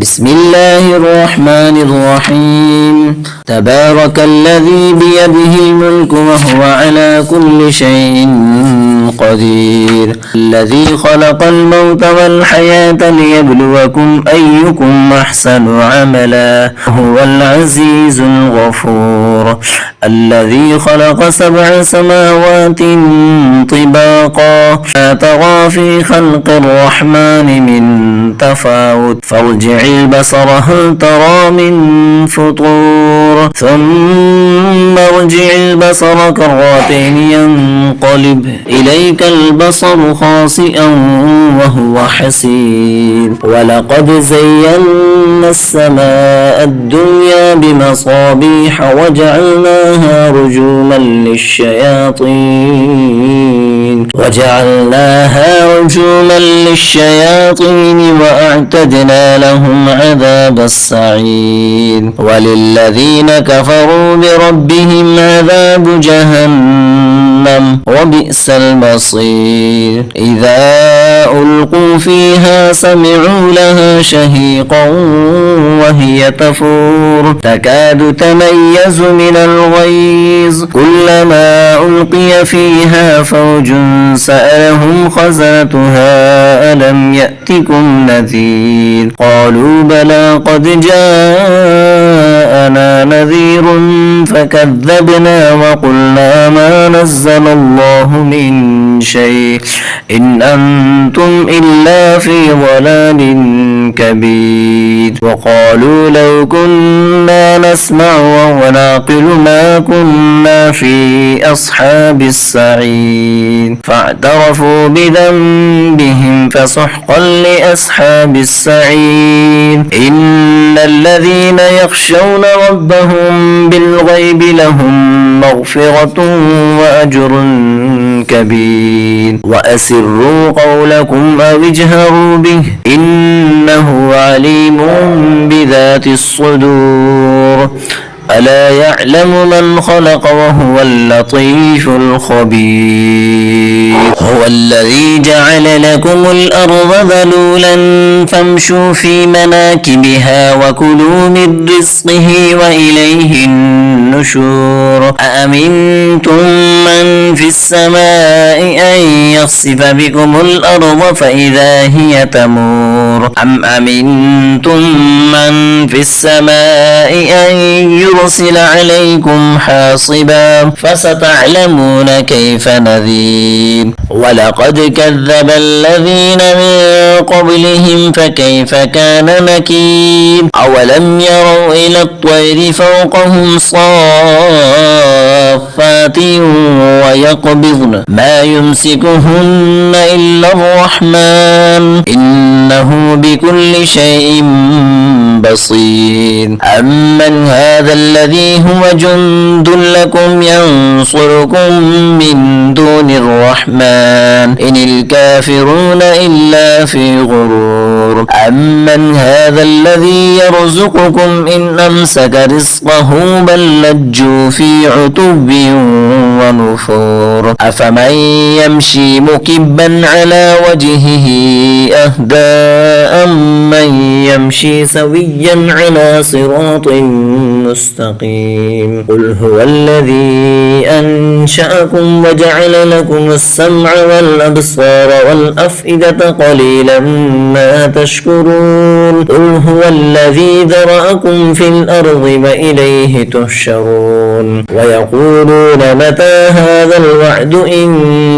بسم الله الرحمن الرحيم تبارك الذي بيده الملك وهو على كل شيء قدير الذي خلق الموت والحياة ليبلوكم أيكم أحسن عملا هو العزيز الغفور الذي خلق 7 سماوات طباقا ما ترى في خلق الرحمن من تفاوت فارجع البصر هل ترى من فطور ثم ارجع البصر كرتين ينقلب إليك البصر خاسئا وهو حسير ولقد زينا السماء الدنيا بمصابيح وجعلناها رجوما للشياطين وأعتدنا لهم عذاب السعير وللذين كفروا بربهم عذاب جهنم وبئس المصير إذا ألقوا فيها سمعوا لها شهيقا وهي تفور تكاد تميز من الغيظ كلما ألقي فيها فوج سألهم خزنتها ألم يأتكم نذير قالوا بلى قد جاءنا نذير فكذبنا وقلنا ما نزل الله من شيء إن أنتم إلا في ضلال كبير وقالوا لو كنا نسمع ونعقل ما كنا في أصحاب السعير فاعترفوا بذنبهم فسحقا لأصحاب السعير إن الذين يخشون ربهم بالغيب لهم مغفرة وأجر كبير وأسروا قولكم أو اجهروا به إنه عليم بذات الصدور ألا يعلم من خلق وهو اللطيف الخبير هو الذي جعل لكم الأرض ذلولا فامشوا في مناكبها وكلوا من رزقه وإليه النشور أأمنتم من في السماء أن يخسف بكم الأرض فإذا هي تمور أم أمنتم من في السماء أن يرسل عليكم حاصبا فستعلمون كيف نذير ولقد كذب الذين من قبلهم فكيف كان نكير أولم يروا إلى الطير فوقهم صافات ويقبضن ما يمسكهن إلا الرحمن إنه بكل شيء بصير أمن هذا الذي هو جند لكم ينصركم من دون الرحمن إن الكافرون إلا في غرور أمن هذا الذي يرزقكم إن أمسك رزقه بل لجوا في عتب ونفور أفمن يمشي مكبا على وجهه أهدى أمن يمشي سويا على صراط مستقيم قل هو الذي أنشأكم وجعل لكم السمع والأبصار والأفئدة قليلا ما تشكرون قل هو الذي ذرأكم في الأرض وإليه تحشرون ويقولون متى هذا الوعد إن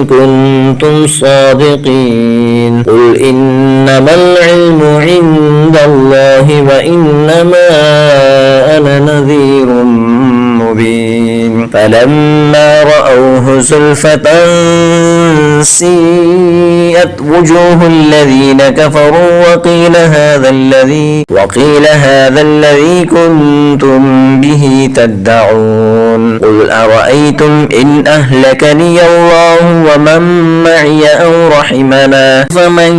كنتم صادقين قل إنما العلم عند الله وإنما أنا نذير مبين فلما رأوه زلفة سيئت وجوه الذين كفروا وقيل هذا الذي كنتم به تدعون قل أرأيتم إن أهلكني الله ومن معي أو رحمنا فمن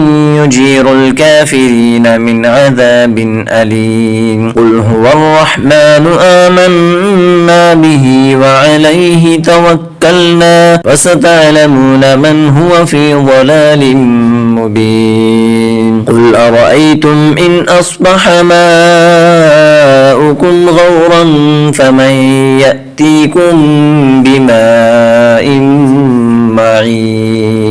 يجير الكافرين من عذاب أليم قل هو الرحمن آمنا به وعليه توكلنا توكلنا فستعلمون من هو في ضلال مبين قل أرأيتم إن أصبح ماؤكم غورا فمن يأتيكم بماء معين